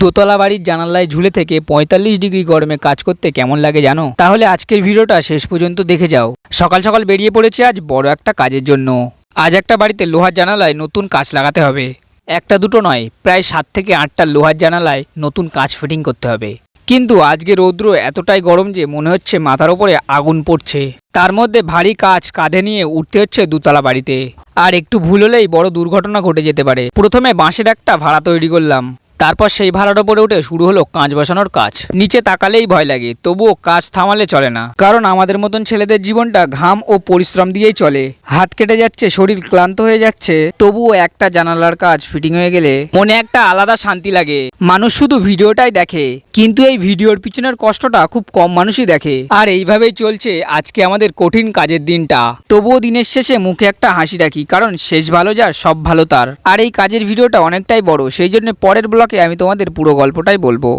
দোতলা বাড়ির জানালায় ঝুলে থেকে ৪৫ ডিগ্রি গরমে কাজ করতে কেমন লাগে জানো? তাহলে আজকের ভিডিওটা শেষ পর্যন্ত দেখে যাও। সকাল সকাল বেরিয়ে পড়েছে আজ বড় একটা কাজের জন্য। আজ একটা বাড়িতে লোহার জানালায় নতুন কাঁচ লাগাতে হবে। একটা দুটো নয়, প্রায় ৭ থেকে ৮টা লোহার জানালায় নতুন কাঁচ ফিটিং করতে হবে। কিন্তু আজকে রৌদ্র এতটাই গরম যে মনে হচ্ছে মাথার ওপরে আগুন পড়ছে। তার মধ্যে ভারী কাজ কাঁধে নিয়ে উঠতে হচ্ছে দুতলা বাড়িতে। আর একটু ভুল হলেই বড় দুর্ঘটনা ঘটে যেতে পারে। প্রথমে বাঁশের একটা ভাড়া তৈরি করলাম, তারপর সেই ভাড়ার ওপরে উঠে শুরু হলো কাঁচ বসানোর কাজ। নিচে তাকালেই ভয় লাগে, তবুও কাজ থামালে চলে না, কারণ আমাদের মতন ছেলেদের জীবনটা ঘাম ও পরিশ্রম দিয়েই চলে। হাত কেটে যাচ্ছে, শরীর ক্লান্ত হয়ে যাচ্ছে, তবুও একটা জানালার কাজ ফিটিং হয়ে গেলে মনে একটা আলাদা শান্তি লাগে। মানুষ শুধু ভিডিওটাই দেখে, কিন্তু এই ভিডিওর পিছনের কষ্টটা খুব কম মানুষই দেখে। আর এইভাবেই চলছে আজকে আমাদের কঠিন কাজের দিনটা। তবুও দিনের শেষে মুখে একটা হাসি রাখি, কারণ শেষ ভালো যার সব ভালো তার। আর এই কাজের ভিডিওটা অনেকটাই বড়, সেই জন্য পরের ব্লগে আমি তোমাদের পুরো গল্পটাই বলবো।